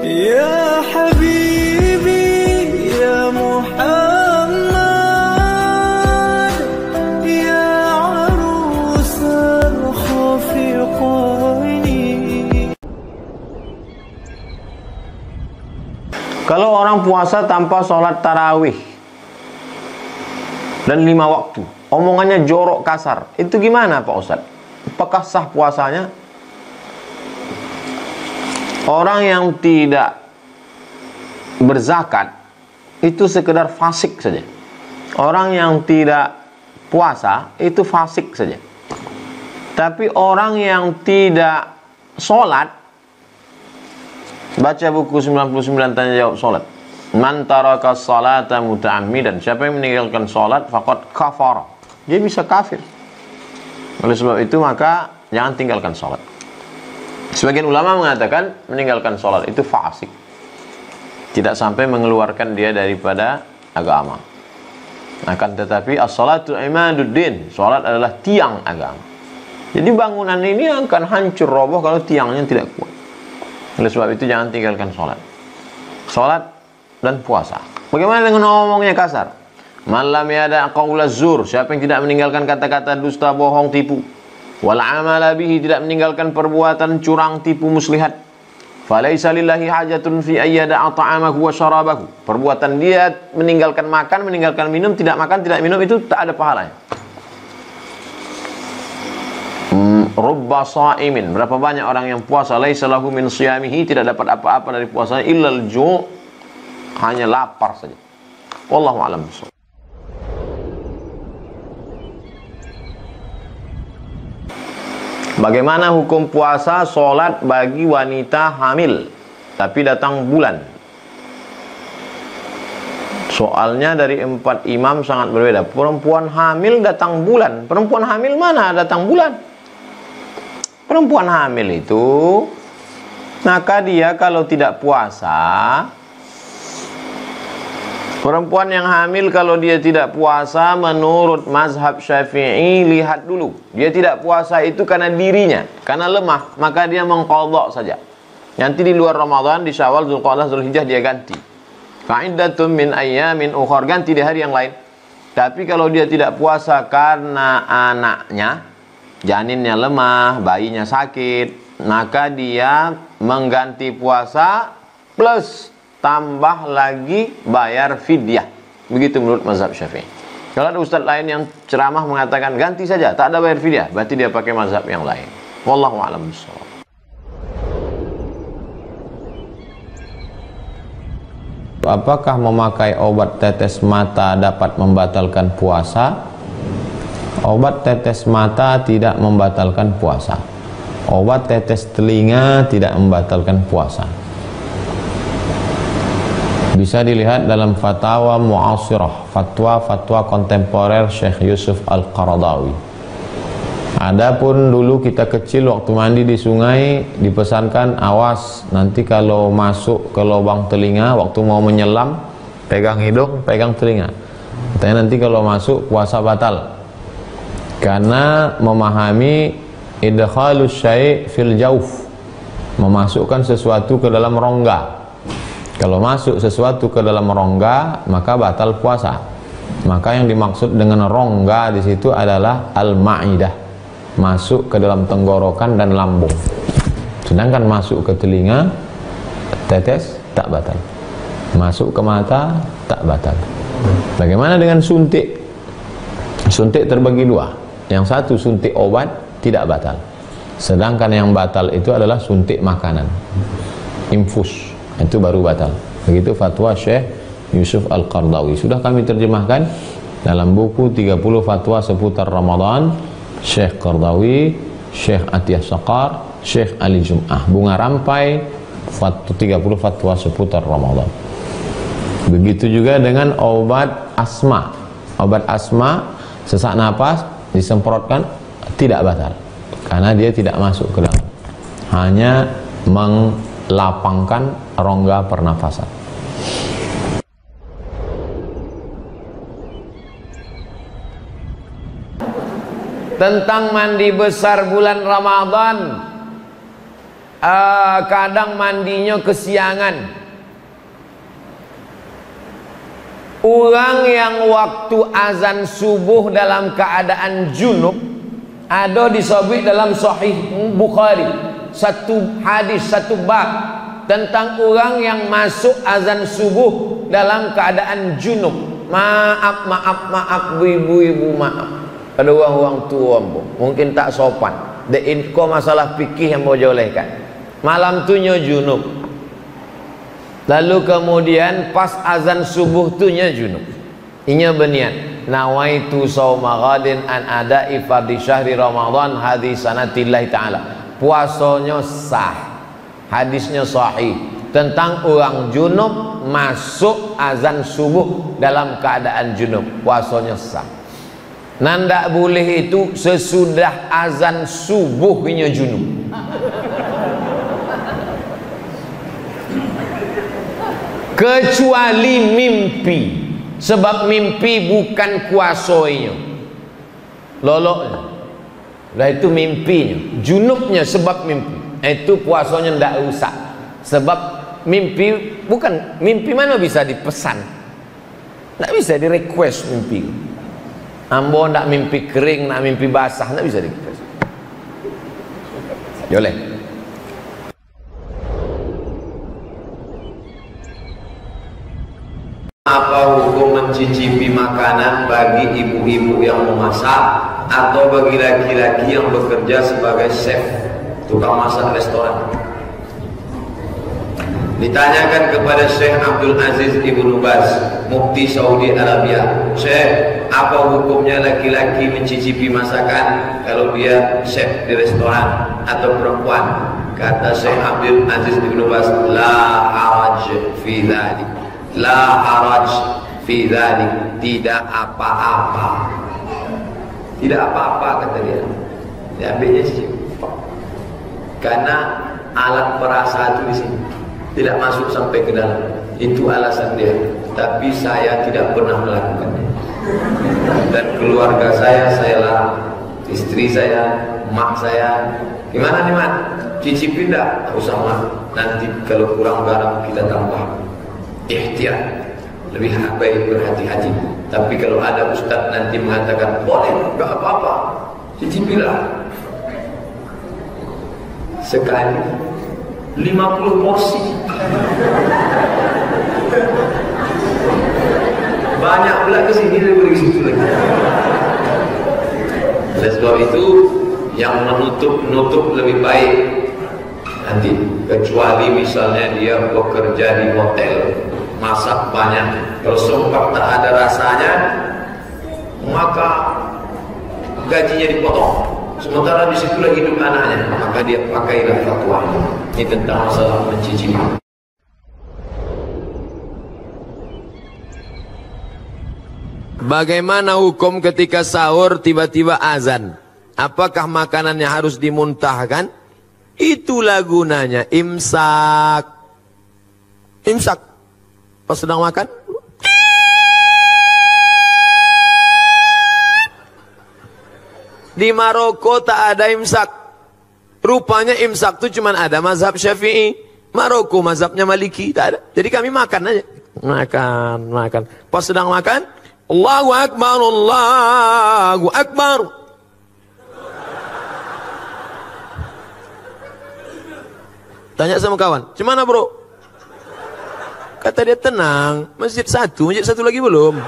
Ya Habibi ya Muhammad ya arusal khafiqaini. Kalau orang puasa tanpa sholat tarawih dan 5 waktu, omongannya jorok kasar, itu gimana Pak Ustadz? Apakah sah puasanya? Orang yang tidak berzakat itu sekedar fasik saja. Orang yang tidak puasa itu fasik saja. Tapi orang yang tidak sholat, baca buku 99 tanya jawab sholat. Man taraka sholata muta'ammidan, siapa yang meninggalkan sholat faqad kafara, dia bisa kafir. Oleh sebab itu maka jangan tinggalkan sholat. Sebagian ulama mengatakan meninggalkan sholat itu fasik, tidak sampai mengeluarkan dia daripada agama. Akan tetapi as-salatu imaduddin, sholat adalah tiang agama. Jadi bangunan ini akan hancur roboh kalau tiangnya tidak kuat. Oleh sebab itu jangan tinggalkan sholat. Sholat dan puasa. Bagaimana dengan ngomongnya kasar? Malam yada qaula zur, siapa yang tidak meninggalkan kata-kata dusta, bohong, tipu. Wal amala bihi, tidak meninggalkan perbuatan curang, tipu, muslihat. Falaisa lillahi hajatun fi ayyada ta'amahu wa syarabahu. Perbuatan dia meninggalkan makan, meninggalkan minum, tidak makan, tidak minum, itu tak ada pahalanya. Rubba sha'imin, berapa banyak orang yang puasa laisa lahu min shiyamihi, tidak dapat apa-apa dari puasanya illal ju', hanya lapar saja. Wallahu a'lam bishawab. Bagaimana hukum puasa sholat bagi wanita hamil tapi datang bulan? Soalnya dari 4 imam sangat berbeda. Perempuan hamil datang bulan. Perempuan hamil mana datang bulan? Perempuan hamil itu, maka dia kalau tidak puasa, perempuan yang hamil kalau dia tidak puasa menurut mazhab Syafi'i, lihat dulu. Dia tidak puasa itu karena dirinya, karena lemah, maka dia mengqadha saja. Nanti di luar Ramadan, di Syawal, Dzulqa'dah, Dzulhijjah dia ganti. Fa'iddatun min ayyamin ukhar, ganti di hari yang lain. Tapi kalau dia tidak puasa karena anaknya, janinnya lemah, bayinya sakit, maka dia mengganti puasa plus tambah lagi bayar fidyah. Begitu menurut mazhab Syafi'i. Kalau ada ustaz lain yang ceramah mengatakan ganti saja, tak ada bayar fidyah, berarti dia pakai mazhab yang lain. Wallahu a'lam bishawab. Apakah memakai obat tetes mata dapat membatalkan puasa? Obat tetes mata tidak membatalkan puasa. Obat tetes telinga tidak membatalkan puasa. Bisa dilihat dalam fatwa mu'asirah, fatwa kontemporer Syekh Yusuf Al-Qaradawi. Adapun dulu kita kecil waktu mandi di sungai dipesankan awas nanti kalau masuk ke lubang telinga waktu mau menyelam pegang hidung, pegang telinga. Katanya nanti kalau masuk puasa batal. Karena memahami idkhalus syai' fil jauf, memasukkan sesuatu ke dalam rongga. Kalau masuk sesuatu ke dalam rongga, maka batal puasa. Maka yang dimaksud dengan rongga di situ adalah al-ma'idah, masuk ke dalam tenggorokan dan lambung. Sedangkan masuk ke telinga, tetes tak batal. Masuk ke mata tak batal. Bagaimana dengan suntik? Suntik terbagi dua. Yang satu suntik obat tidak batal. Sedangkan yang batal itu adalah suntik makanan, infus. Itu baru batal. Begitu fatwa Syekh Yusuf Al-Qaradawi. Sudah kami terjemahkan dalam buku 30 fatwa seputar Ramadan, Syekh Qaradawi, Syekh Atiyah Saqar, Syekh Ali Jum'ah. Bunga rampai 30 fatwa seputar Ramadan. Begitu juga dengan obat asma. Obat asma, sesak napas disemprotkan tidak batal karena dia tidak masuk ke dalam, hanya melapangkan rongga pernafasan. Tentang mandi besar bulan Ramadan, kadang mandinya kesiangan. Orang yang waktu azan subuh dalam keadaan junub, ada disebut dalam Sahih Bukhari satu hadis, satu bab tentang orang yang masuk azan subuh dalam keadaan junub. Maaf ibu-ibu, maaf. Ada orang tua mungkin tak sopan. Kau masalah fikih yang mau jolehkan. Malam tu nya junub. Lalu kemudian pas azan subuh tu nya junub. Inya beniat nawaitu shauma ghadin an ada'i fardhi syahri Ramadan hadis sanatillahi ta'ala. Puasanya sah. Hadisnya sahih tentang orang junub masuk azan subuh dalam keadaan junub. Puasanya sah. Nanda boleh itu sesudah azan subuh inya junub. Kecuali mimpi, sebab mimpi bukan kuasanya, loloknya lah itu mimpinya, junubnya sebab mimpi, itu puasanya ndak usah, sebab mimpi bukan mimpi, mana bisa dipesan, ndak bisa di request mimpi. Ambo ndak mimpi kering, ndak mimpi basah, ndak bisa di request. Boleh. Apa hukum mencicipi makanan bagi ibu-ibu yang memasak atau bagi laki-laki yang bekerja sebagai chef, tukang masak restoran? Ditanyakan kepada Syekh Abdul Aziz Ibnu Baz, Mufti Saudi Arabia, Syekh, apa hukumnya laki-laki mencicipi masakan kalau dia chef di restoran atau perempuan? Kata Syekh Abdul Aziz Ibnu Baz, la haraj fi dzalik. La haraj fi dzalik, tidak apa-apa. Tidak apa-apa kata dia. Diambilnya sih. Karena alat perasa itu di sini tidak masuk sampai ke dalam. Itu alasan dia. Tapi saya tidak pernah melakukannya. Dan keluarga saya larang. Istri saya, mak saya. Gimana nih mak? Cicipin dah? Tak usah mak. Nanti kalau kurang garam kita tambah. Ihtiyat, lebih baik berhati-hati. Tapi kalau ada ustaz nanti mengatakan boleh, enggak apa-apa, cicipilah. Sekali 50 porsi, banyak pula ke sini daripada ke situ lagi. Oleh sebab itu yang menutup lebih baik nanti, kecuali misalnya dia bekerja di hotel, masak banyak, kalau sempat tak ada rasanya maka gajinya dipotong, sementara di situlah hidup anaknya, maka dia pakailah fatwa ini tentang masalah mencicipi. Bagaimana hukum ketika sahur tiba-tiba azan? Apakah makanannya harus dimuntahkan? Itulah gunanya imsak. Imsak pas sedang makan, di Maroko tak ada imsak. Rupanya imsak itu cuma ada mazhab Syafi'i. Maroko mazhabnya Maliki tak ada. Jadi kami makan aja, makan. Pas sedang makan, Allahu Akbar, Allahu Akbar. Tanya sama kawan, "Gimana bro?" Kata dia, "Tenang, masjid satu lagi belum."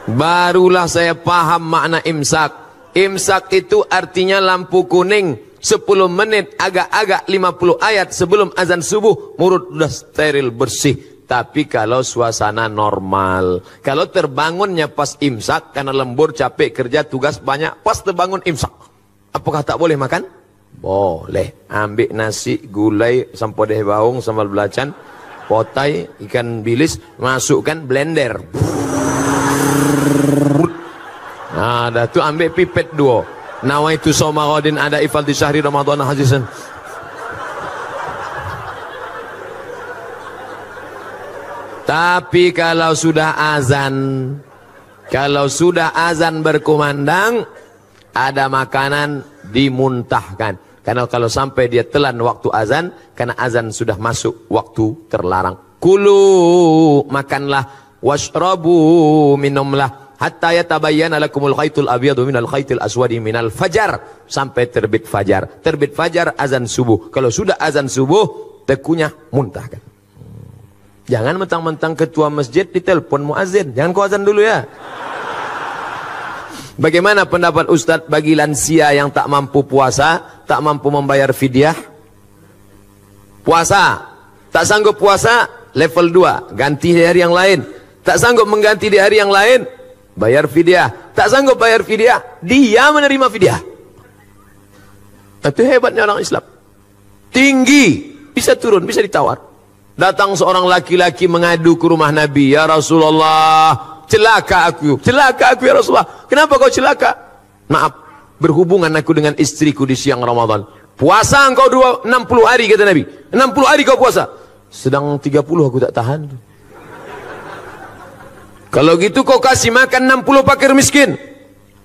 Barulah saya paham makna imsak. Imsak itu artinya lampu kuning 10 menit, agak-agak 50 ayat sebelum azan subuh, mulut sudah steril, bersih. Tapi kalau suasana normal, kalau terbangunnya pas imsak karena lembur, capek, kerja, tugas banyak, pas terbangun imsak, apakah tak boleh makan? Boleh. Ambil nasi, gulai, sampodeh baung, sambal belacan, potai, ikan bilis, masukkan blender. Nah, dah tu ambil pipet 2. Nawaitu shauma ghadin ada ifal di syahri Ramadan hadisan. Tapi kalau sudah azan berkumandang, ada makanan dimuntahkan. Karena kalau sampai dia telan waktu azan, karena azan sudah masuk waktu terlarang. Kulu, makanlah, washrabu, minumlah, hatta yatabayyana lakumul khaytul abyadu minal khaytil aswadi minal fajar, sampai terbit fajar. Terbit fajar azan subuh. Kalau sudah azan subuh, tekunya muntahkan. Jangan mentang-mentang ketua masjid ditelepon muazin. Jangan kau azan dulu ya. Bagaimana pendapat Ustadz bagi lansia yang tak mampu puasa, tak mampu membayar fidyah? Puasa, tak sanggup puasa, level 2, ganti di hari yang lain. Tak sanggup mengganti di hari yang lain, bayar fidyah. Tak sanggup bayar fidyah, dia menerima fidyah. Itu hebatnya orang Islam. Tinggi, bisa turun, bisa ditawar. Datang seorang laki-laki mengadu ke rumah Nabi, ya Rasulullah, celaka aku ya Rasulullah. Kenapa kau celaka? Maaf, berhubungan aku dengan istriku di siang Ramadan. Puasa engkau 60 hari kata Nabi. 60 hari kau puasa. Sedang 30 aku tak tahan. Kalau gitu kau kasih makan 60 fakir miskin.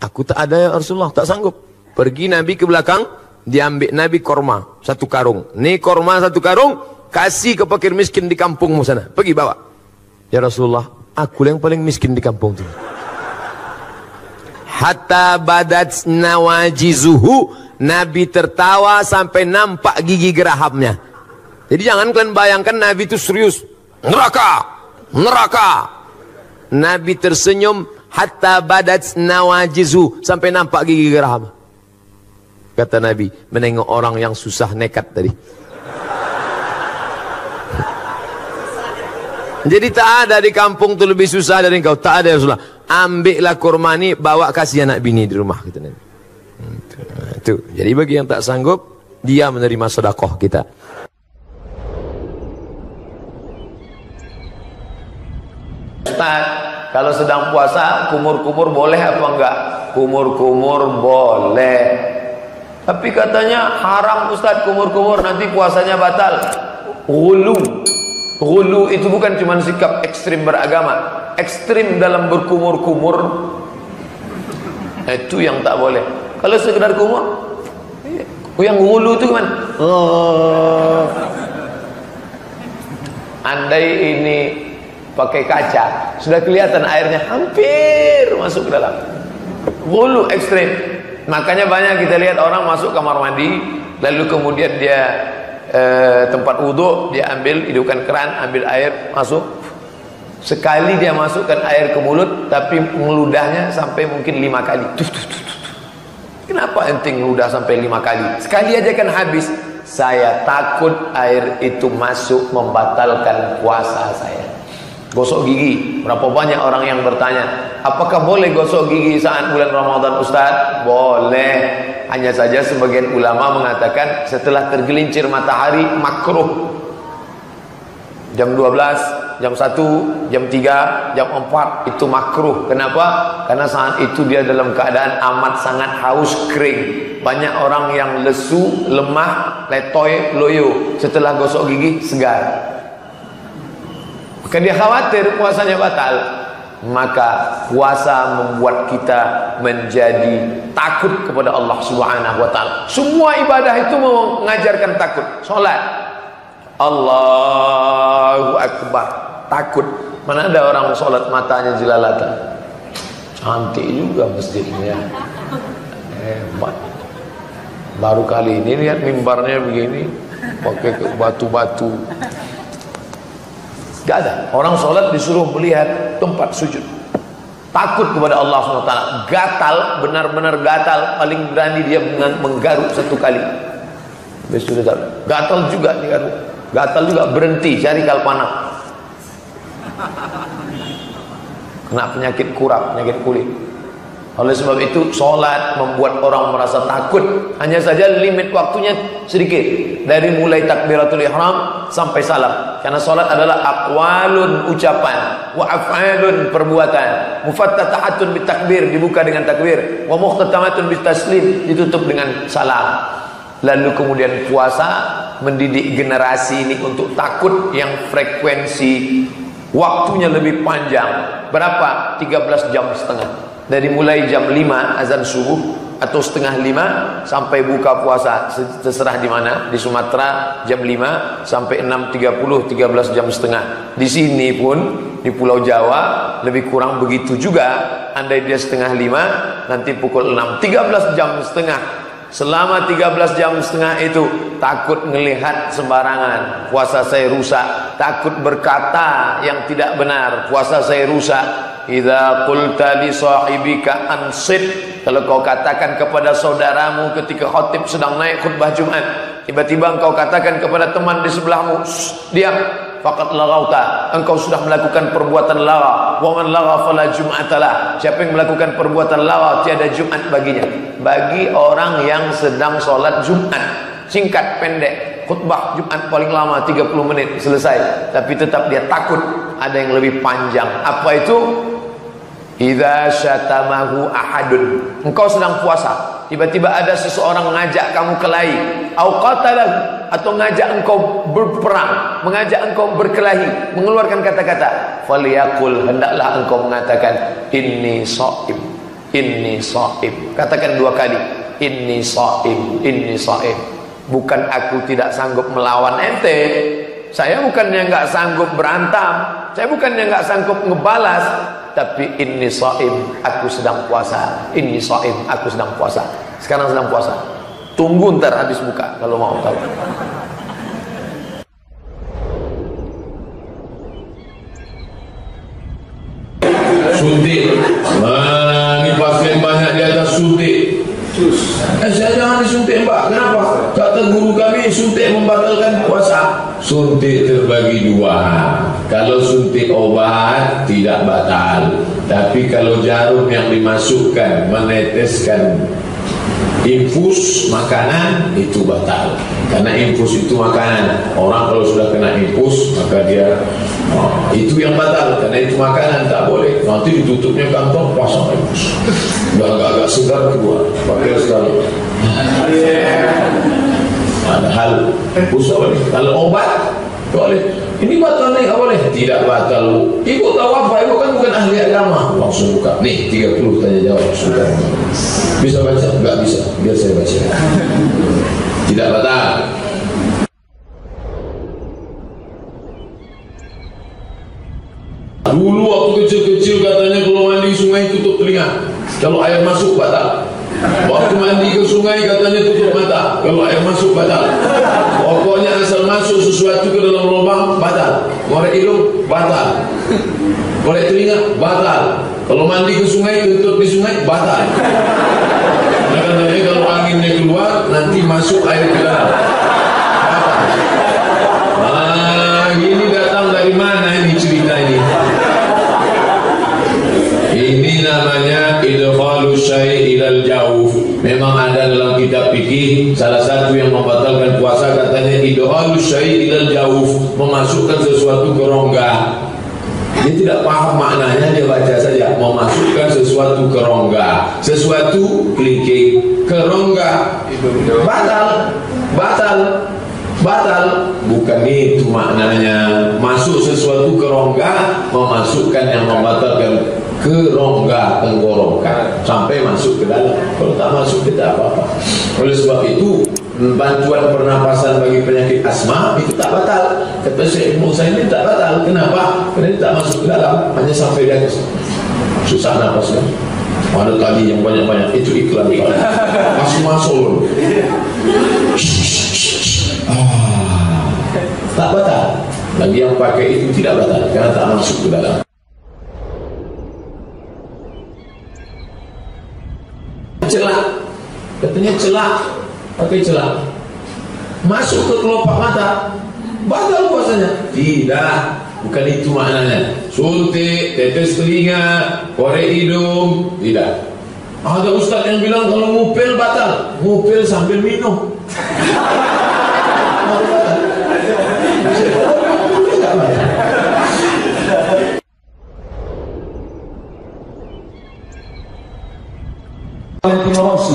Aku tak ada ya Rasulullah, tak sanggup. Pergi Nabi ke belakang, diambil Nabi korma 1 karung. Nih korma 1 karung, kasih ke fakir miskin di kampungmu sana. Pergi bawa. Ya Rasulullah, aku yang paling miskin di kampung itu. Hatta badat nawajizuhu, Nabi tertawa sampai nampak gigi gerahamnya. Jadi jangan kalian bayangkan Nabi itu serius. Neraka, neraka. Nabi tersenyum hatta badat nawajizuhu, sampai nampak gigi geraham. Kata Nabi, menengok orang yang susah nekat tadi. Jadi tak ada di kampung tu lebih susah dari engkau. Tak ada ya Rasulullah. Ambillah kurma ni, bawa kasih anak bini di rumah. Gitu. Itu. Jadi bagi yang tak sanggup, dia menerima sedekah kita. Ustaz, kalau sedang puasa, kumur-kumur boleh apa enggak? Kumur-kumur boleh. Tapi katanya haram Ustaz kumur-kumur, nanti puasanya batal. Ghulu. Ghulu itu bukan cuma sikap ekstrim beragama, ekstrim dalam berkumur-kumur, itu yang tak boleh. Kalau sekedar kumur, yang ghulu itu gimana? Andai ini pakai kaca, sudah kelihatan airnya hampir masuk ke dalam. Ghulu ekstrim. Makanya banyak kita lihat orang masuk kamar mandi, lalu kemudian dia tempat wudhu, dia ambil, hidupkan keran, ambil air, masuk. Sekali dia masukkan air ke mulut, tapi meludahnya sampai mungkin 5 kali. Kenapa ente ngeludah sampai 5 kali? Sekali aja kan habis. Saya takut air itu masuk membatalkan puasa saya. Gosok gigi. Berapa banyak orang yang bertanya, apakah boleh gosok gigi saat bulan Ramadan Ustaz? Boleh. Hanya saja sebagian ulama mengatakan setelah tergelincir matahari makruh. Jam 12, jam 1, jam 3, jam 4 itu makruh. Kenapa? Karena saat itu dia dalam keadaan amat sangat haus, kering. Banyak orang yang lesu, lemah, letoy, loyo. Setelah gosok gigi segar. Maka dia khawatir puasanya batal. Maka puasa membuat kita menjadi takut kepada Allah Subhanahu wa taala. Semua ibadah itu mengajarkan takut. Salat, Allahu Akbar, takut. Mana ada orang salat matanya jelalatan. Cantik juga masjidnya. Hebat. Baru kali ini lihat mimbarnya begini, pakai batu-batu. Gak ada. Orang sholat disuruh melihat tempat sujud. Takut kepada Allah SWT. Gatal, benar-benar gatal. Paling berani dia menggaruk 1 kali. Gatal juga digaruk. Gatal juga, berhenti, cari kalpana. Kena penyakit kurap, penyakit kulit. Oleh sebab itu sholat membuat orang merasa takut. Hanya saja limit waktunya sedikit, dari mulai takbiratul ihram sampai salam. Karena sholat adalah aqwalun, ucapan, wa af'alun, perbuatan. Mufattatahatun bitakbir, dibuka dengan takbir, wa mukhtatamatun bitaslim, ditutup dengan salam. Lalu kemudian puasa mendidik generasi ini untuk takut, yang frekuensi waktunya lebih panjang. Berapa? 13,5 jam. Dari mulai jam 5 azan subuh atau setengah 5 sampai buka puasa, terserah di mana. Di Sumatera jam 5 sampai 6.30, 13 jam setengah. Di sini pun di Pulau Jawa lebih kurang begitu juga. Andai dia setengah 5, nanti pukul 6, 13 jam setengah. Selama 13 jam setengah itu takut ngelihat sembarangan, puasa saya rusak. Takut berkata yang tidak benar, puasa saya rusak. Idza qulta li sahibika ansit, kalau kau katakan kepada saudaramu ketika khatib sedang naik khutbah Jumat, tiba-tiba engkau katakan kepada teman di sebelahmu, diam, faqad laghauta, engkau sudah melakukan perbuatan lagha. Wa man lagha fala jum'atalah, siapa yang melakukan perbuatan lagha tiada Jumat baginya. Bagi orang yang sedang sholat Jumat, singkat pendek, khutbah Jumat paling lama 30 menit selesai, tapi tetap dia takut ada yang lebih panjang. Apa itu? Idza syatamahu ahadun, engkau sedang puasa, tiba-tiba ada seseorang mengajak kamu kelahi, au qatalahu, atau ngajak engkau berperang, mengajak engkau berkelahi, mengeluarkan kata-kata, falyaqul, hendaklah engkau mengatakan inni shaim, inni shaim. Katakan 2 kali, inni shaim, inni shaim. Bukan aku tidak sanggup melawan ente, saya bukannya nggak sanggup berantem, saya bukannya nggak sanggup ngebalas, tapi inni shaim, aku sedang puasa. Inni shaim, aku sedang puasa. Sekarang sedang puasa. Tunggu ntar habis buka kalau mau tahu. Suntik. Nah, ini pasien banyak di atas suntik. Saya jangan disuntik, Mbak. Kenapa? Kata guru kami suntik membatalkan puasa. Suntik terbagi 2. Kalau suntik obat tidak batal, tapi kalau jarum yang dimasukkan meneteskan infus makanan itu batal. Karena infus itu makanan. Orang kalau sudah kena infus maka dia itu yang batal, karena itu makanan tak boleh. Nanti ditutupnya kantong pasang infus. Udah agak-agak segar keluar, pakai sekali. Padahal infus boleh. Kalau obat boleh. Ini batal nih, boleh? Tidak batal. Ibu tahu apa? Ibu kan bukan ahli agama. Langsung buka. Nih 30 tanya jawab. Sudah. Bisa baca? Enggak bisa. Biar saya baca. Tidak batal. Dulu waktu kecil-kecil katanya kalau mandi sungai tutup telinga. Kalau air masuk batal. Waktu mandi ke sungai katanya tutup mata. Kalau air masuk batal. Pokoknya asal masuk sesuatu ke dalam lubang batal. Korek hidung batal. Korek telinga batal. Kalau mandi ke sungai, tutup di sungai batal. Nah, katanya kalau anginnya keluar nanti masuk air ke dalam. Batal. Ini datang dari mana ini cerita ini? Ini namanya idkhalu syai' ilal jawf. Memang ada dalam kitab fikih salah satu yang membatalkan puasa, katanya idkhalu syai' ilal jawf, memasukkan sesuatu ke rongga. Dia tidak paham maknanya, dia baca saja memasukkan sesuatu ke rongga. Sesuatu kelingking ke rongga batal. Batal. Batal. Bukan itu maknanya. Masuk sesuatu ke rongga, memasukkan yang membatalkan ke rongga tenggorokan sampai masuk ke dalam. Kalau tak masuk tidak apa-apa. Oleh sebab itu bantuan pernapasan bagi penyakit asma itu tak batal. Kata Syekh Ibnu Utsaimin tak batal. Kenapa? Karena tak masuk ke dalam, hanya sampai di atas. Susah napasnya. Ada tadi yang banyak-banyak itu iklan. Masuk-masuk. Tak batal. Bagi yang pakai itu tidak batal karena tak masuk ke dalam. Celak, katanya celak, pakai celak, masuk ke kelopak mata, batal puasanya. Tidak, bukan itu maknanya. Suntik, tetes telinga, korek hidung, tidak. Ada ustaz yang bilang kalau ngupil batal, ngupil sambil minum. Valentino Rossi.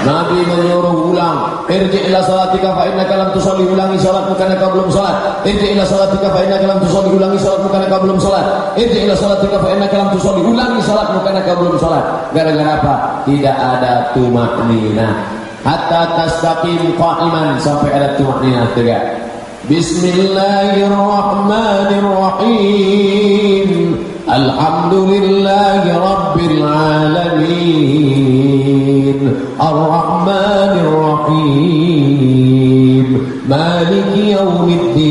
Nabi menyuruh ulang, irji' ila salatika fa innaka lam tusolli, ulangi salatmu karena kau belum salat. Irji' ila salatika fa innaka lam tusolli, ulangi salatmu karena kau belum salat. Irji' ila salatika fa innaka lam tusolli, ulangi salatmu karena kau belum salat. Gara-gara apa? Tidak ada tumakninah. Hatta tastaqim qa'iman, sampai ada tumakninah tegak. Bismillahirrahmanirrahim. Alhamdulillahi rabbil alamin. Ar-Rahmanir Rahim. Maliki yaumiddin.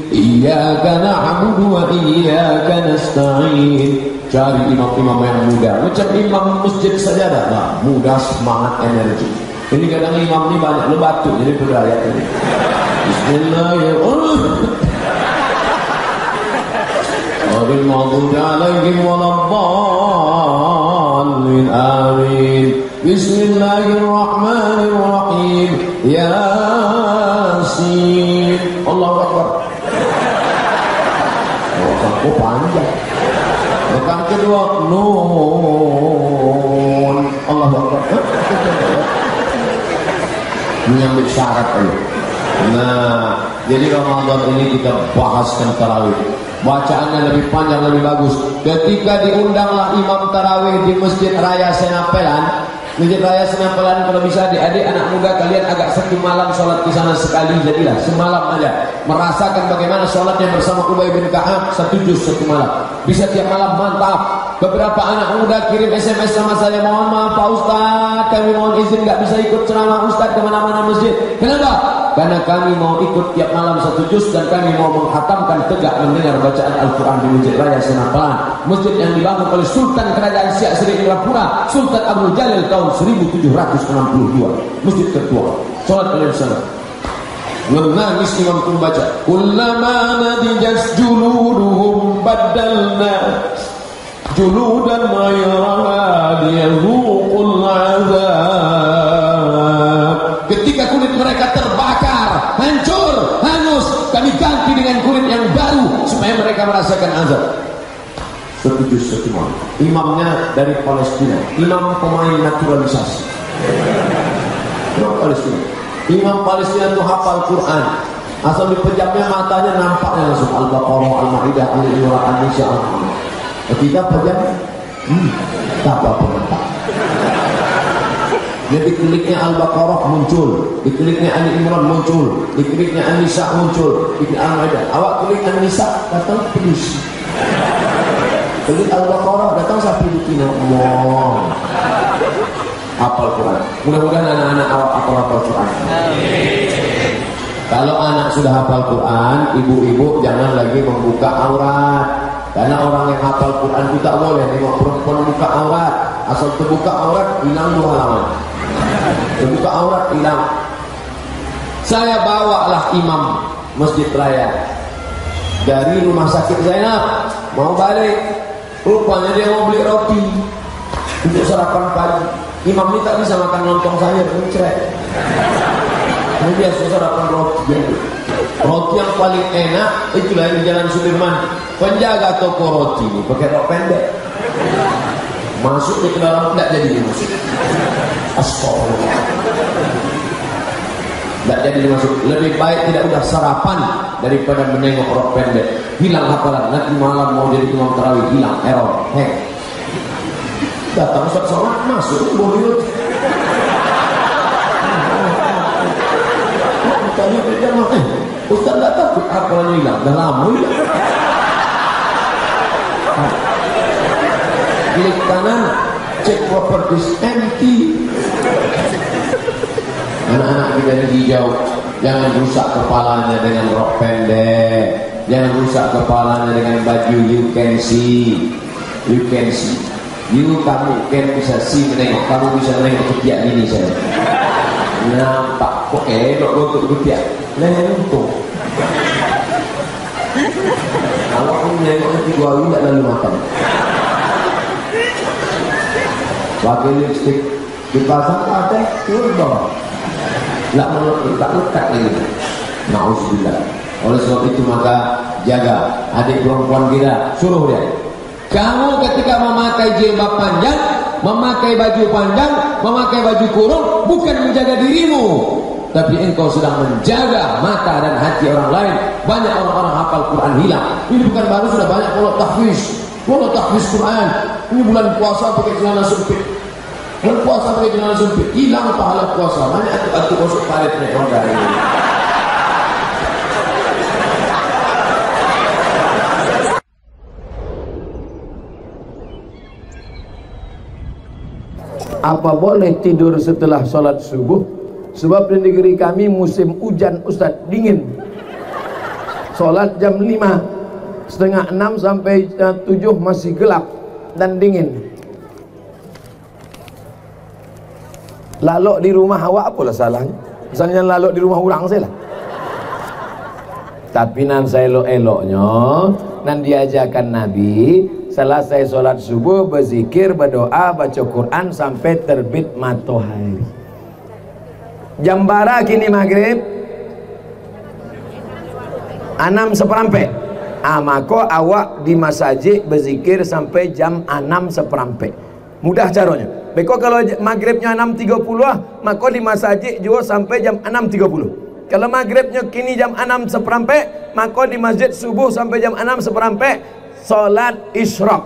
Iyyaka na'budu wa iyyaka nasta'in. Cari imam-imam yang muda, macam imam masjid sajadah, nah, muda, semangat, energi. Ini kadang imam ini banyak lebatu, jadi berdaya ini. Bismillahirrahmanirrahim. Wabil maghdubi alaihim waladdallin. Amin. Bismillahirrahmanirrahim. Yasin. Allahu Akbar. Oh, panjang. Rekan kedua, Nun. Allahu Akbar. Menyambut syarat dulu. Nah, jadi Ramadan ini kita bahaskan tarawih. Bacaannya lebih panjang, lebih bagus. Ketika diundanglah imam tarawih di Masjid Raya Senapelan. Masjid Raya Senapelan, kalau bisa adik-adik anak muda kalian agak satu malam sholat di sana sekali, jadilah semalam aja merasakan bagaimana sholatnya bersama Ubay bin Ka'ab, satu juz satu malam. Bisa tiap malam, mantap. Beberapa anak muda kirim SMS sama saya, mohon maaf Pak Ustadz, kami mohon izin nggak bisa ikut ceramah Ustadz kemana-mana masjid. Kenapa? Karena kami mau ikut tiap malam satu juz dan kami mau menghatamkan tegak mendengar bacaan Al-Quran di Masjid Raya Senapelan. Masjid yang dibangun oleh Sultan Kerajaan Siak Sri Indrapura, Sultan Abdul Jalil tahun 1762. Masjid tertua. Sholat kalian sana. Menangis imam pun baca, kullama nadijas juluduhum badalna juludan ghayraha liyazuqul azab. Ketika kulit mereka terbakar, hancur, hangus, kami ganti dengan kulit yang baru supaya mereka merasakan azab. Setuju semua. Imamnya dari Palestina, imam pemain naturalisasi. Imam Palestina. Imam Palestina itu hafal Quran. Asal dipejamnya matanya nampaknya langsung Al-Baqarah, Al-Maidah, Al-Imran, An-Nisa, Al-Muhammad. Ketika pejam, tak apa-apa nampak. Jadi kliknya Al-Baqarah muncul, di kliknya Al-Imran muncul, di kliknya An-Nisa muncul, di kliknya Al-Maidah. Awak klik An-Nisa, datang polisi. Klik Al-Baqarah, datang sapi di kino. Allah. Hafal Quran. Mudah-mudahan anak-anak awak hafal Quran. Kalau anak sudah hafal Quran, ibu-ibu jangan lagi membuka aurat. Karena orang yang hafal Quran itu tak boleh tengok perempuan buka aurat. Asal terbuka aurat, hilang 2 halaman. Terbuka aurat, hilang. Saya bawalah imam Masjid Raya dari rumah sakit Zainab, mau balik. Rupanya dia mau beli roti untuk sarapan pagi. Imam ini tak bisa makan lontong sayur, mencret. Ini dia sarapan roti. Roti yang paling enak itulah di Jalan Sudirman. Penjaga toko roti ini pakai rok pendek. Masuk ke dalam, tidak jadi dimasuk. Astagfirullah. Tidak jadi dimasuk. Lebih baik tidak udah sarapan daripada menengok rok pendek. Hilang hafalan. Nanti malam mau jadi imam tarawih, hilang, error, hang. Datang Ustaz sholat, masuk boleh. Tanya ke jamaah, Ustaz tak takut hafalannya hilang, dah lama hilang. Klik kanan, cek properties empty. Anak-anak kita ini hijau, jangan rusak kepalanya dengan rok pendek, jangan rusak kepalanya dengan baju you can see. Kamu kan bisa menengok, kamu bisa menengok ketiak ini saya. Nampak kok untuk ketiak, lentuk. Kalau aku menengok ketiak ini tidak lalu makan. Pakai lipstick dipasang ada turun, tak lekat lagi. Nauzubillah. Oleh sebab itu maka jaga adik perempuan kita, suruh dia. Kamu ketika memakai jilbab panjang, memakai baju panjang, memakai baju kurung, bukan menjaga dirimu, tapi engkau sedang menjaga mata dan hati orang lain. Banyak orang-orang hafal Quran hilang. Ini bukan baru, sudah banyak kalau tahfiz Quran. Ini bulan puasa pakai celana sempit, bulan puasa pakai celana sempit, hilang pahala puasa. Banyak atu masuk parit naik Honda ini. Apa boleh tidur setelah sholat subuh? Sebab di negeri kami musim hujan Ustaz, dingin. Sholat jam 5, setengah 6 sampai 7 masih gelap dan dingin. Lalu di rumah awak apalah salahnya? Misalnya lalu di rumah orang saya lah. Tapi nan saya elok-eloknya, nan diajarkan Nabi, selesai sholat subuh berzikir, berdoa, baca Quran sampai terbit matahari. Jam bara kini maghrib 6:15. Maka awak di masjid berzikir sampai jam 6:15. Mudah caranya. Beko kalau maghribnya 6:30 maka di masjid juga sampai jam 6:30. Kalau maghribnya kini jam 6:15 maka di masjid subuh sampai jam 6:15 salat isyraq.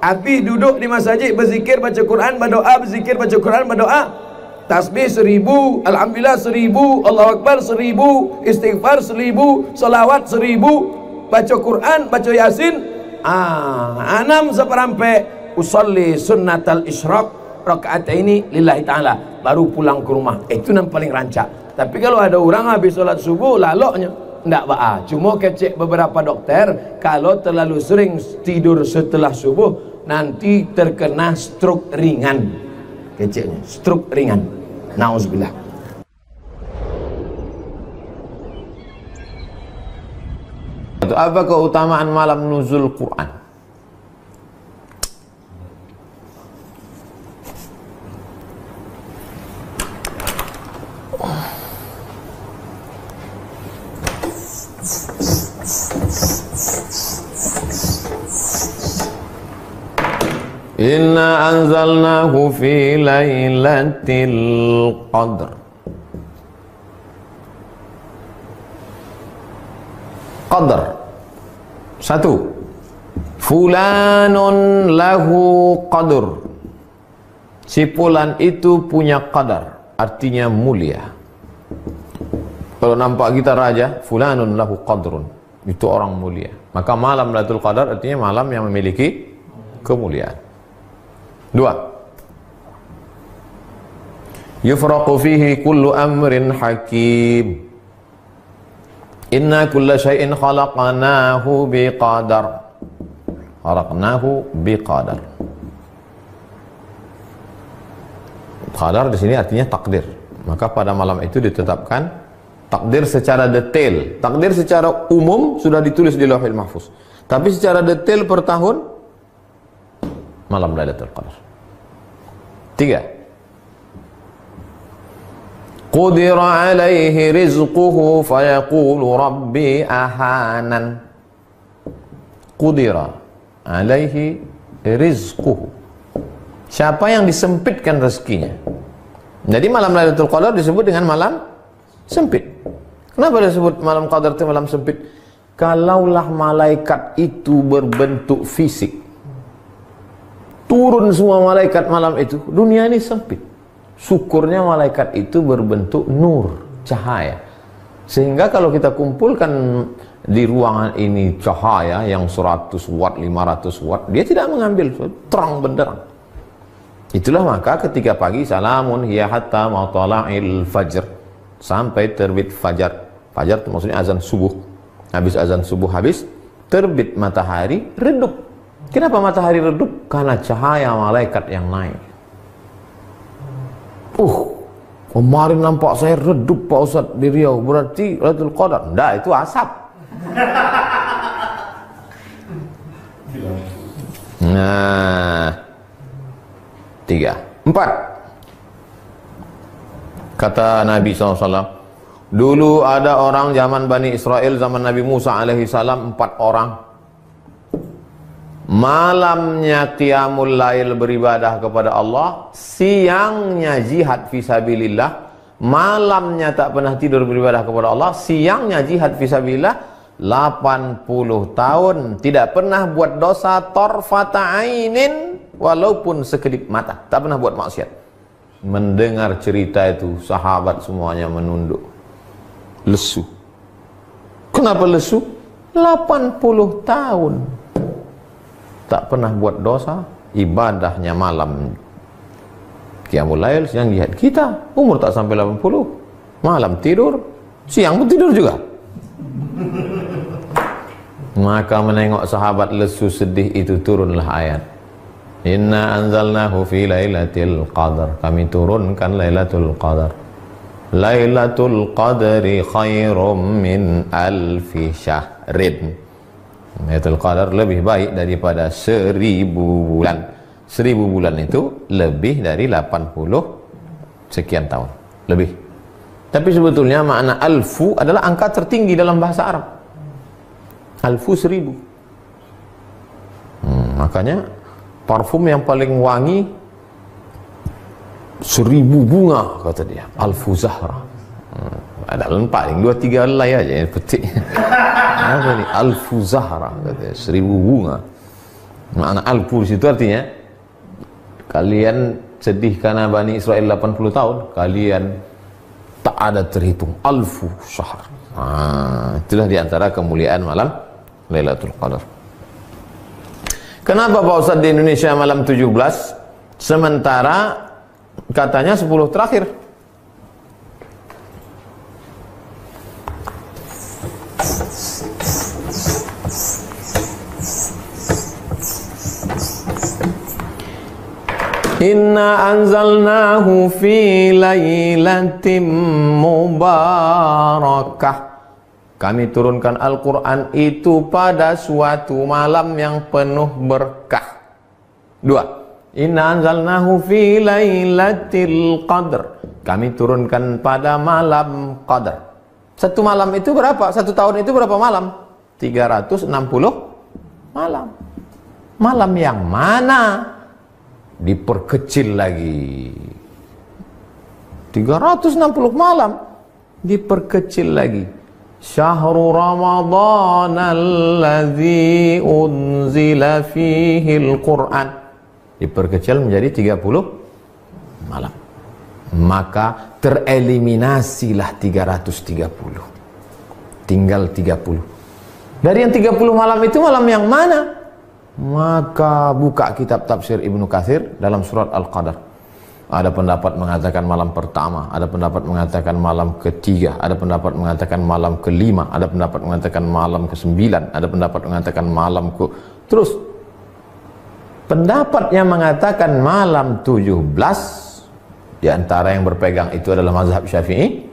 Habis duduk di masjid berzikir, baca Quran, berdoa, berzikir, baca Quran, berdoa. Tasbih 1000, alhamdulillah 1000, Allahu akbar 1000, istighfar 1000, salawat 1000, baca Quran, baca Yasin. 6:15 usolli sunnatal isyraq rakaat ini lillahi ta'ala, baru pulang ke rumah. Itu yang paling rancak. Tapi kalau ada orang habis sholat subuh laloknya ndak ba'a. Cuma kecek beberapa dokter, kalau terlalu sering tidur setelah subuh nanti terkena stroke ringan. Keceknya stroke ringan. Nauzubillah. Apa keutamaan malam nuzul Quran? Inna anzalnahu fi lailatul qadr. Qadr. 1. Fulanun lahu qadr. Si fulan itu punya qadar, artinya mulia. Kalau nampak kita raja, fulanun lahu qadrun, itu orang mulia. Maka malam Lailatul Qadar artinya malam yang memiliki kemuliaan. 2. Yufraqu fihi kullu amrin hakim. Inna kulla syai'in khalaqnahu biqadar. Khalaqnahu biqadar. Qadar di sini artinya takdir. Maka pada malam itu ditetapkan takdir secara detail. Takdir secara umum sudah ditulis di Lauhul Mahfuz. Tapi secara detail per tahun malam Lailatul Qadar. 3. Qudira alaihi rizquhu fayaqulu rabbi ahanan. Qudira alaihi rizquhu. Siapa yang disempitkan rezekinya. Jadi malam Lailatul Qadar disebut dengan malam sempit. Kenapa disebut malam Qadar itu malam sempit? Kalaulah malaikat itu berbentuk fisik, turun semua malaikat malam itu, dunia ini sempit. Syukurnya malaikat itu berbentuk nur, cahaya. Sehingga kalau kita kumpulkan di ruangan ini cahaya yang 100 watt, 500 watt, dia tidak mengambil, terang benderang. Itulah maka ketika pagi, salamun hiya hatta matla'il fajr, sampai terbit fajar. Fajar itu maksudnya azan subuh. Habis azan subuh habis, terbit matahari, redup. Kenapa matahari redup? Karena cahaya malaikat yang naik. Kemarin nampak saya redup Pak Ustadz di Riau, berarti Lailatul Qadar. Enggak, itu asap. Nah, 3. 4. Kata Nabi SAW, dulu ada orang zaman Bani Israel, zaman Nabi Musa alaihissalam, 4 orang. Malamnya qiyamul lail beribadah kepada Allah, siangnya jihad fisabilillah, malamnya tak pernah tidur beribadah kepada Allah, siangnya jihad fisabilillah 80 tahun, tidak pernah buat dosa tarfata ainin, walaupun sekedip mata, tak pernah buat maksiat. Mendengar cerita itu, sahabat semuanya menunduk, lesu. Kenapa lesu? 80 tahun tak pernah buat dosa, ibadahnya malam qiyamul lail, siang jihad. Kita umur tak sampai 80, malam tidur, siang pun tidur juga. Maka menengok sahabat lesu sedih itu, turunlah ayat, inna anzalnahu fi lailatul qadar, kami turunkan lailatul qadar. Lailatul qadri khairum min alfi syahrin. Lailatul qadar lebih baik daripada 1000 bulan. 1000 bulan itu lebih dari 80 sekian tahun. Lebih. Tapi sebetulnya makna alfu adalah angka tertinggi dalam bahasa Arab. Alfu 1000. Makanya parfum yang paling wangi 1000 bunga, kata dia, alfu zahra. Ada paling 2-3 helai aja yang petik. Apa ni? Alfu zahra, kata dia, 1000 bunga. Makna alfu di situ artinya kalian sedih karena Bani Israel 80 tahun, kalian tak ada terhitung alfu syahr. Itulah diantara kemuliaan malam Lailatul Qadar. Kenapa Pak Ustadz di Indonesia malam 17 sementara katanya 10 terakhir? Inna anzalnahu fi lailatin mubarakah. Kami turunkan Al-Quran itu pada suatu malam yang penuh berkah. 2. Inna anzalnahu fi lailatul qadr. Kami turunkan pada malam qadar. Satu malam itu berapa? Satu tahun itu berapa malam? 360 malam. Malam yang mana? Diperkecil lagi. 360 malam diperkecil lagi. Syahrul Ramadan alladzi unzila fihi al-Quran, diperkecil menjadi 30 malam. Maka tereliminasilah 330. Tinggal 30. Dari yang 30 malam itu malam yang mana? Maka buka kitab tafsir Ibnu Katsir dalam surat Al-Qadar. Ada pendapat mengatakan malam pertama, ada pendapat mengatakan malam ketiga, ada pendapat mengatakan malam kelima, ada pendapat mengatakan malam ke-9, ada pendapat mengatakan malam ke... Terus pendapat yang mengatakan malam 17 di antara yang berpegang itu adalah mazhab Syafi'i.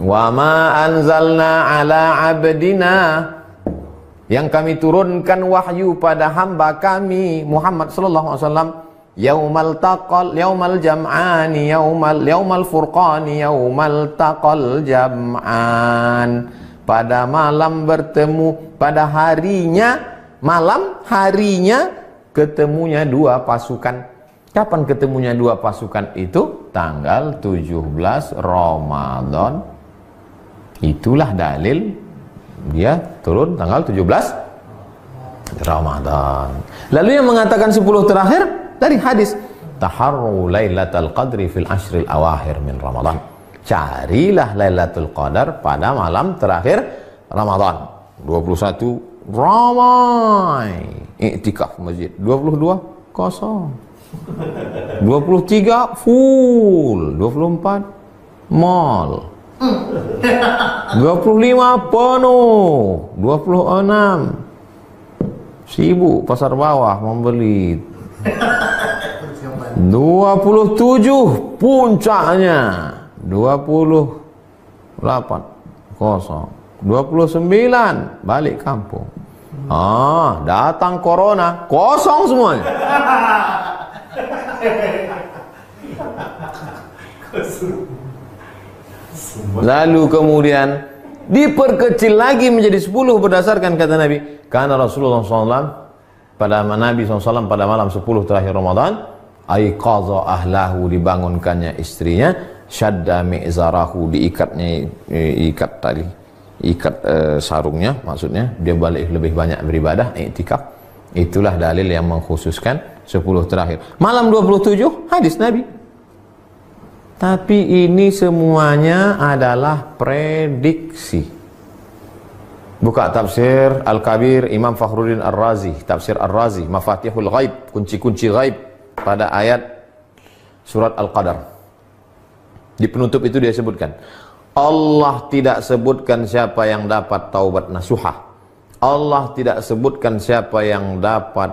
Wa ma anzalna ala abdina, yang kami turunkan wahyu pada hamba kami Muhammad sallallahu alaihi wasallam, yaumal taqal, yaumal jam'ani, yaumal furqani, yaumal taqal jam'an, pada malam bertemu, pada harinya, malam harinya ketemunya dua pasukan. Kapan ketemunya dua pasukan itu? Tanggal 17 Ramadan. Itulah dalil dia turun tanggal 17 Ramadan. Lalu yang mengatakan 10 terakhir dari hadis, taharru lailatul qadri fil ashril awakhir min Ramadan. Carilah Lailatul Qadar pada malam terakhir Ramadan. 21 ramai iktikaf masjid, 22 kosong, 23 full, 24 mall, 25 penuh, 26 sibuk pasar bawah membeli, 27 puncaknya, 28 kosong, 29 balik kampung. Datang corona, kosong semuanya. Lalu kemudian diperkecil lagi menjadi 10 berdasarkan kata Nabi. Karena Rasulullah SAW pada Nabi SAW pada malam 10 terakhir Ramadan, aiqadha ahlahu, dibangunkannya istrinya, syadda mi'zarahu, ikat sarungnya, maksudnya dia balik lebih banyak beribadah, i'tikaf. Itulah dalil yang mengkhususkan 10 terakhir. Malam 27 hadis Nabi. Tapi ini semuanya adalah prediksi. Buka tafsir Al-Kabir Imam Fakhruddin Ar-Razi, tafsir Ar-Razi, Mafatihul Ghaib, kunci-kunci ghaib, pada ayat surat Al-Qadar. Di penutup itu dia sebutkan, Allah tidak sebutkan siapa yang dapat taubat nasuhah. Allah tidak sebutkan siapa yang dapat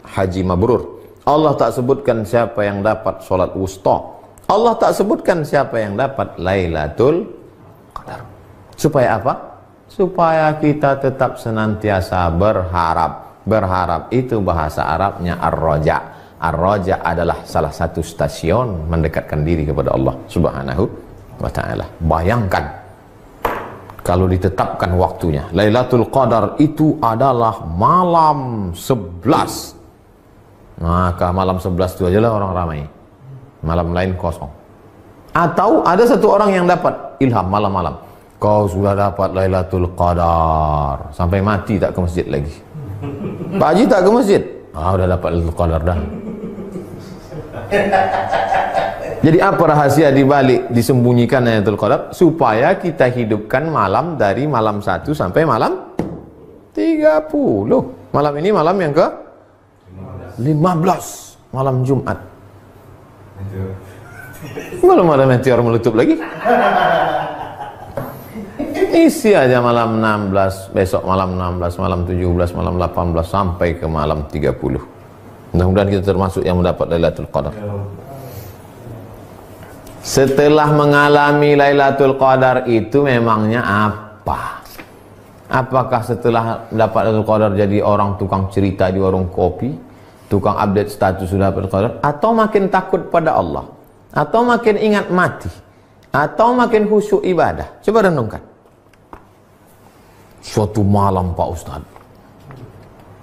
haji mabrur. Allah tak sebutkan siapa yang dapat sholat wusta. Allah tak sebutkan siapa yang dapat Lailatul Qadar. Supaya apa? Supaya kita tetap senantiasa berharap. Berharap itu bahasa Arabnya ar-raja. Ar-raja adalah salah satu stasiun mendekatkan diri kepada Allah Subhanahu wa ta'ala. Bayangkan kalau ditetapkan waktunya. Lailatul Qadar itu adalah malam 11. Maka malam 11 itu ajalah orang ramai. Malam lain kosong. Atau ada satu orang yang dapat ilham malam-malam. Kau sudah dapat Lailatul Qadar. Sampai mati tak ke masjid lagi. Pak Haji tak ke masjid. Udah dapat Lailatul Qadar dah. Jadi apa rahasia dibalik disembunyikan Lailatul Qadar? Supaya kita hidupkan malam dari malam 1 sampai malam 30. Malam ini malam yang ke 15. Malam Jumat. Belum ada meteor meletup lagi. Isi aja malam 16, besok malam 16, malam 17, malam 18 sampai ke malam 30. Mudah-mudahan kita termasuk yang mendapat Lailatul Qadar. Setelah mengalami Lailatul Qadar itu memangnya apa? Apakah setelah dapat Lailatul Qadar jadi orang tukang cerita di warung kopi, tukang update status sudah dapat Qadar, atau makin takut pada Allah, atau makin ingat mati, atau makin khusyuk ibadah? Coba renungkan. Suatu malam Pak Ustaz,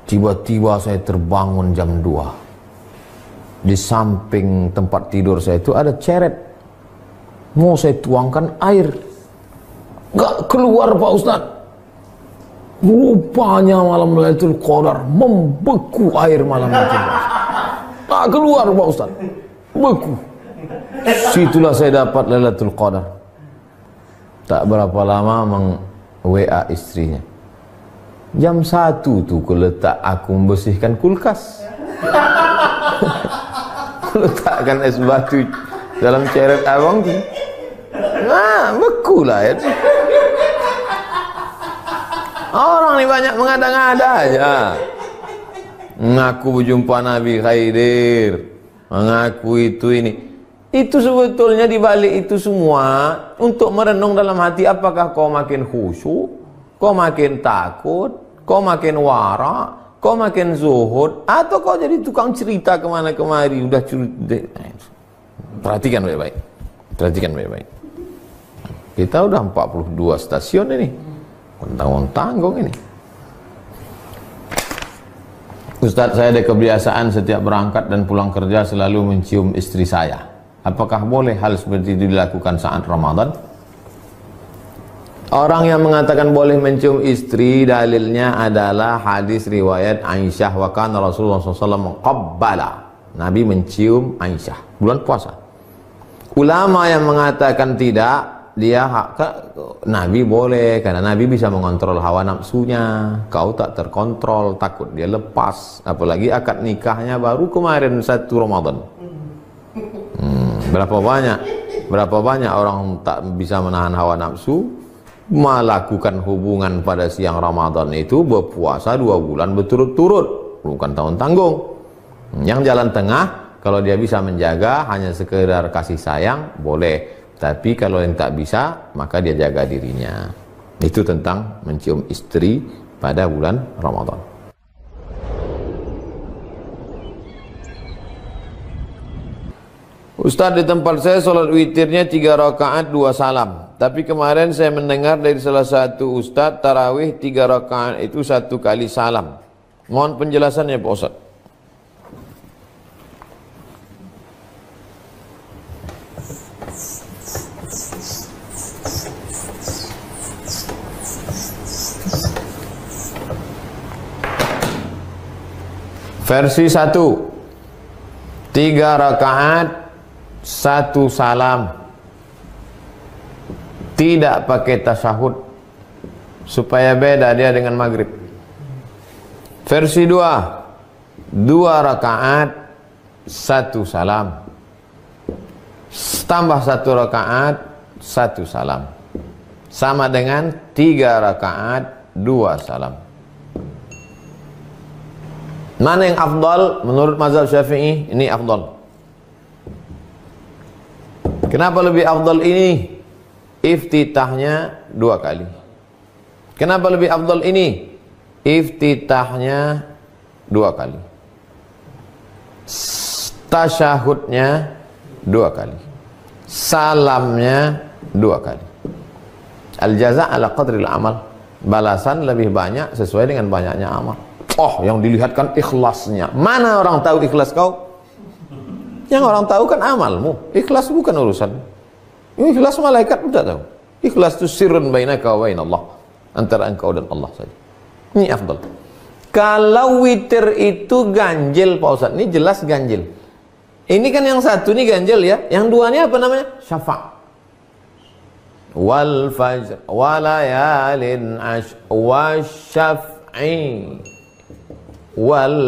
tiba-tiba saya terbangun jam 2. Di samping tempat tidur saya itu ada ceret. Mau saya tuangkan air, gak keluar Pak Ustaz. Rupanya malam Lailatul Qadar membeku air malam itu. Tak keluar Pak Ustaz, beku. Situlah saya dapat Lailatul Qadar. Tak berapa lama WA istrinya. Jam 1 tuh kuletak aku membersihkan kulkas. Kuletakkan es batu dalam ceret abang tuh. Nah, beku lah ya. Orang ini banyak mengada-ngada aja. Mengaku berjumpa Nabi Khaidir, mengaku itu ini. Itu sebetulnya dibalik itu semua untuk merenung dalam hati, apakah kau makin khusyuk, kau makin takut, kau makin wara, kau makin zuhud, atau kau jadi tukang cerita kemana kemari, udah cerita. Perhatikan baik-baik. Perhatikan baik-baik. Kita udah 42 stasiun ini. Tanggung-tanggung ini. Ustadz, saya ada kebiasaan setiap berangkat dan pulang kerja selalu mencium istri saya. Apakah boleh hal seperti itu dilakukan saat Ramadan? Orang yang mengatakan boleh mencium istri, dalilnya adalah hadis riwayat Aisyah, wa kana Rasulullah SAW qabbala. Nabi mencium Aisyah bulan puasa. Ulama yang mengatakan tidak, Nabi boleh, karena Nabi bisa mengontrol hawa nafsunya. Kau tak terkontrol, takut dia lepas. Apalagi akad nikahnya baru kemarin 1 Ramadan. Berapa banyak orang tak bisa menahan hawa nafsu, melakukan hubungan pada siang Ramadan itu, berpuasa 2 bulan berturut-turut, bukan tahun tanggung. Yang jalan tengah, kalau dia bisa menjaga hanya sekedar kasih sayang, boleh. Tapi kalau yang tak bisa, maka dia jaga dirinya. Itu tentang mencium istri pada bulan Ramadan. Ustaz, di tempat saya sholat witirnya 3 rakaat 2 salam. Tapi kemarin saya mendengar dari salah satu ustaz, tarawih 3 rakaat itu 1 kali salam. Mohon penjelasannya Pak Ustaz. Versi 1, 3 rakaat 1 salam, tidak pakai tasyahud, supaya beda dia dengan maghrib. Versi 2, 2 rakaat 1 salam, tambah 1 rakaat 1 salam, sama dengan 3 rakaat 2 salam. Mana yang afdal menurut mazhab Syafi'i? Ini afdal. Kenapa lebih afdal ini? Iftitahnya 2 kali. Kenapa lebih afdal ini? Iftitahnya 2 kali. Tasyahudnya 2 kali. Salamnya 2 kali. Al-jaza' ala qadril amal. Balasan lebih banyak sesuai dengan banyaknya amal. Oh, yang dilihatkan ikhlasnya. Mana orang tahu ikhlas kau? Yang orang tahu kan amalmu. Ikhlas bukan urusan. Ikhlas malaikat udah tahu. Ikhlas itu sirrun bainaka wa bainallah. Antara engkau dan Allah saja. Ini afdal. Kalau witir itu ganjil Pak Ustaz. Ini jelas ganjil. Ini kan yang satu ini ganjil ya. Yang dua ini apa namanya? Syafa'. Wal fajr walayalin ash wasyaf'i wal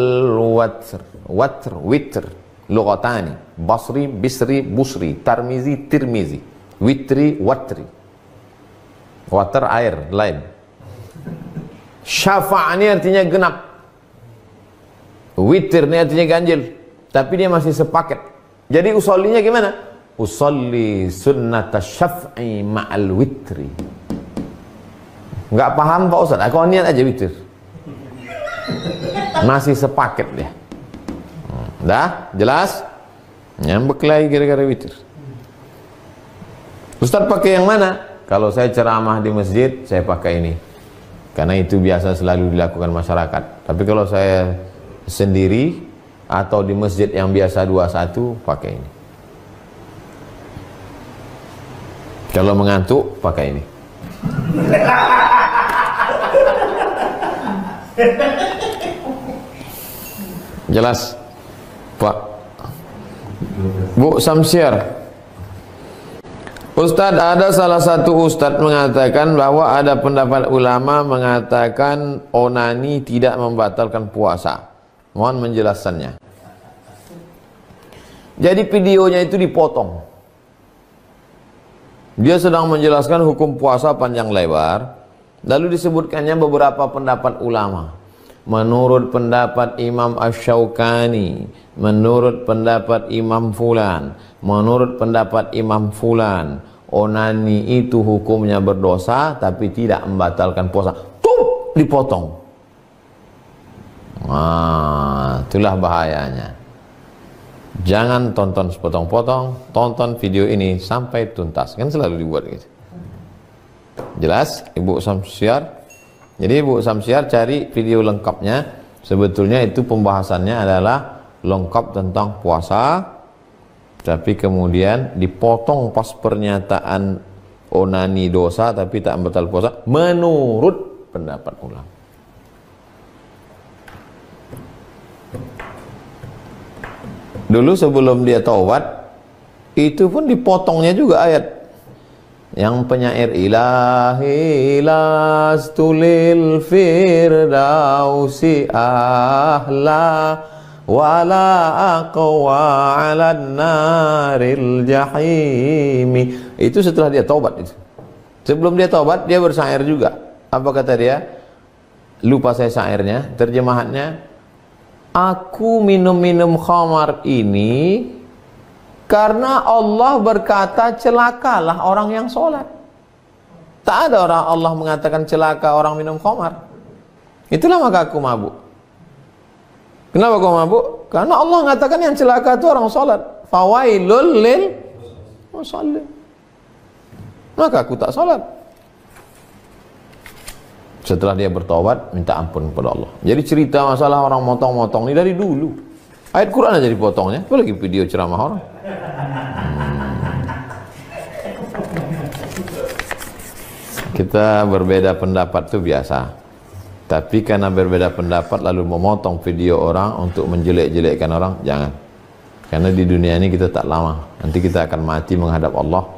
watr witr lughatani basri bisri busri tarmizi tirmizi witri watri water air lain. Syafa' ini artinya genap, witir ini artinya ganjil, tapi dia masih sepaket. Jadi usollinya gimana? Usolli sunnata syaf'i ma'al witri. Nggak paham Pak Ustaz? Aku niat aja witir. Masih sepaket dia. Dah? Jelas? Nyambek lagi gara-gara witir. Ustaz pakai yang mana? Kalau saya ceramah di masjid, saya pakai ini. Karena itu biasa selalu dilakukan masyarakat. Tapi kalau saya sendiri atau di masjid yang biasa 21, pakai ini. Kalau mengantuk, pakai ini. Jelas, Pak? Bu Samsiar, Ustadz, ada salah satu ustadz mengatakan bahwa ada pendapat ulama mengatakan onani tidak membatalkan puasa. Mohon menjelaskannya. Jadi videonya itu dipotong. Dia sedang menjelaskan hukum puasa panjang lebar, lalu disebutkannya beberapa pendapat ulama. Menurut pendapat Imam Asy-Syaukani, menurut pendapat Imam Fulan, menurut pendapat Imam Fulan, onani itu hukumnya berdosa tapi tidak membatalkan puasa. Tuh, dipotong. Nah, itulah bahayanya. Jangan tonton sepotong-potong, tonton video ini sampai tuntas. Kan selalu dibuat gitu. Jelas, Ibu Samsiar? Jadi Ibu Samsiar cari video lengkapnya. Sebetulnya itu pembahasannya adalah lengkap tentang puasa, tapi kemudian dipotong pas pernyataan onani dosa tapi tak membatalkan puasa menurut pendapat ulama. Dulu sebelum dia taubat, itu pun dipotongnya juga ayat. Yang penyair ilahi lastulil firdausi ahla wala aqwa ala naril jahimi. Itu setelah dia taubat itu. Sebelum dia taubat, dia bersair juga. Apa kata dia? Lupa saya syairnya, terjemahannya. Aku minum-minum khamar ini karena Allah berkata celakalah orang yang sholat. Tak ada orang Allah mengatakan celaka orang minum khamar. Itulah maka aku mabuk. Kenapa aku mabuk? Karena Allah mengatakan yang celaka itu orang sholat. Fawailul lil musallin. Maka aku tak sholat. Setelah dia bertobat, minta ampun kepada Allah. Jadi cerita masalah orang motong-motong ini dari dulu. Ayat Quran aja dipotongnya, apalagi video ceramah orang. Kita berbeda pendapat itu biasa. Tapi karena berbeda pendapat lalu memotong video orang untuk menjelek-jelekkan orang, jangan. Karena di dunia ini kita tak lama. Nanti kita akan mati menghadap Allah.